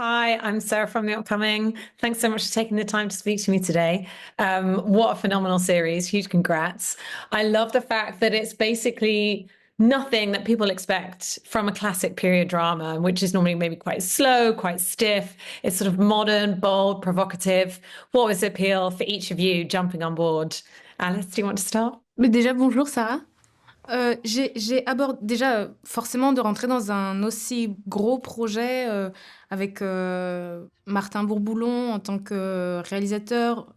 Hi, I'm Sarah from The Upcoming. Thanks so much for taking the time to speak to me today. What a phenomenal series. Huge congrats. I love the fact that it's basically nothing that people expect from a classic period drama, which is normally maybe quite slow, quite stiff. It's sort of modern, bold, provocative. What was the appeal for each of you jumping on board? Alice, do you want to start? Mais déjà, bonjour Sarah. J'ai abordé déjà forcément de rentrer dans un aussi gros projet avec Martin Bourboulon en tant que réalisateur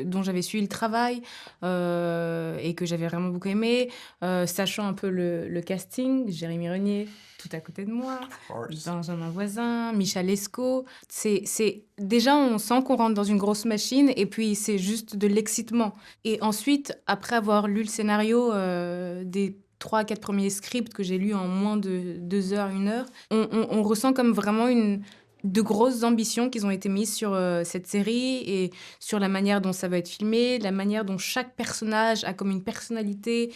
dont j'avais suivi le travail et que j'avais vraiment beaucoup aimé, sachant un peu le casting, Jérémy Renier tout à côté de moi, Benjamin Voisin, Michel Lescaut. Déjà, on sent qu'on rentre dans une grosse machine et puis c'est juste de l'excitement. Et ensuite, après avoir lu le scénario des 3 à 4 premiers scripts que j'ai lus en moins de 2 heures, 1 heure, on ressent comme vraiment de grosses ambitions qui ont été mises sur cette série et sur la manière dont ça va être filmé, la manière dont chaque personnage a comme une personnalité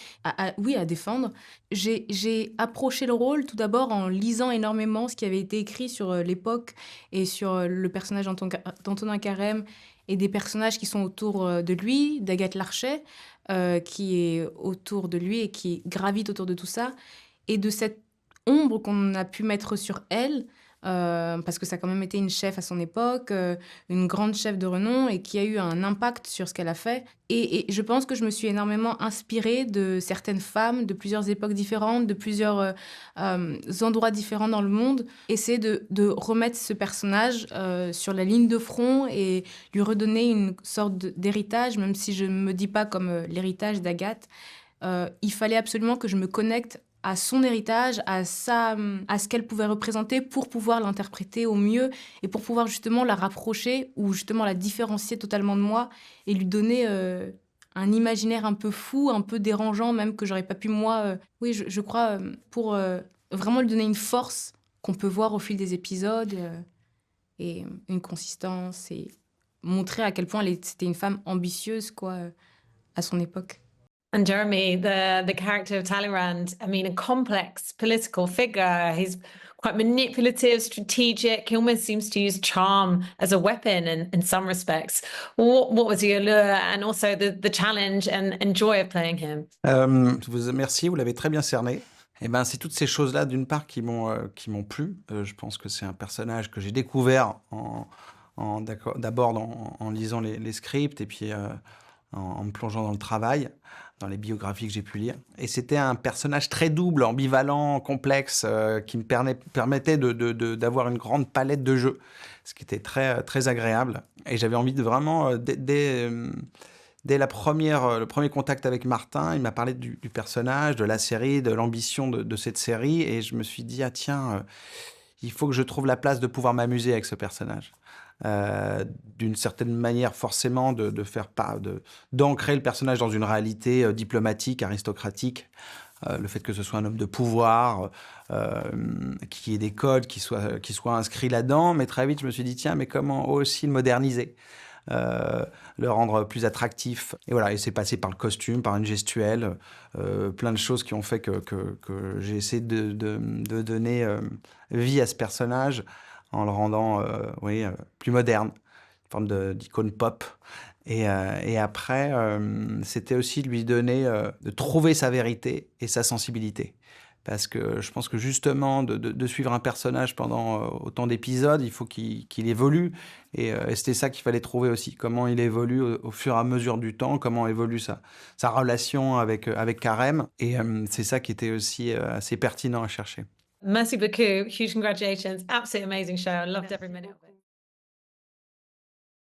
oui, à défendre. J'ai approché le rôle tout d'abord en lisant énormément ce qui avait été écrit sur l'époque et sur le personnage d'Antonin Carême et des personnages qui sont autour de lui, d'Agathe Larchet, qui est autour de lui et qui gravite autour de tout ça, et de cette ombre qu'on a pu mettre sur elle, parce que ça a quand même été une chef à son époque, une grande chef de renom, et qui a eu un impact sur ce qu'elle a fait. Et je pense que je me suis énormément inspirée de certaines femmes, de plusieurs époques différentes, de plusieurs endroits différents dans le monde. Essayer de remettre ce personnage sur la ligne de front et lui redonner une sorte d'héritage, même si je ne me dis pas comme l'héritage d'Agathe. Il fallait absolument que je me connecte à son héritage, à ce qu'elle pouvait représenter pour pouvoir l'interpréter au mieux et pour pouvoir justement la rapprocher ou justement la différencier totalement de moi et lui donner un imaginaire un peu fou, un peu dérangeant même que j'aurais pas pu moi, oui je crois, pour vraiment lui donner une force qu'on peut voir au fil des épisodes et une consistance et montrer à quel point c'était une femme ambitieuse quoi à son époque. And Jeremy, the character of Talleyrand, I mean, a complex political figure. He's quite manipulative, strategic. He almost seems to use charm as a weapon in some respects. What was the allure and also the challenge and joy of playing him? Merci, vous l'avez très bien cerné. Eh ben, c'est toutes ces choses-là, d'une part, qui m'ont plu. Je pense que c'est un personnage que j'ai découvert d'abord en lisant les scripts et puis en me plongeant dans le travail, dans les biographies que j'ai pu lire. Et c'était un personnage très double, ambivalent, complexe, qui me permettait d'avoir une grande palette de jeux, ce qui était très, très agréable. Et j'avais envie de vraiment, dès le premier contact avec Martin, il m'a parlé du personnage, de la série, de l'ambition de cette série, et je me suis dit, ah tiens, il faut que je trouve la place de pouvoir m'amuser avec ce personnage. D'une certaine manière, forcément, d'ancrer le personnage dans une réalité diplomatique, aristocratique. Le fait que ce soit un homme de pouvoir, qui ait des codes, qui soit inscrit là-dedans. Mais très vite, je me suis dit, tiens, mais comment aussi le moderniser, le rendre plus attractif. Et voilà, et c'est passé par le costume, par une gestuelle, plein de choses qui ont fait que j'ai essayé de donner vie à ce personnage en le rendant plus moderne, une forme d'icône pop. Et après, c'était aussi lui donner, de trouver sa vérité et sa sensibilité. Parce que je pense que justement, de suivre un personnage pendant autant d'épisodes, il faut qu'il évolue. Et c'était ça qu'il fallait trouver aussi. Comment il évolue au fur et à mesure du temps, comment évolue sa relation avec Carême. Et c'est ça qui était aussi assez pertinent à chercher. Merci beaucoup. Huge congratulations. Absolutely amazing show. I loved every minute of it.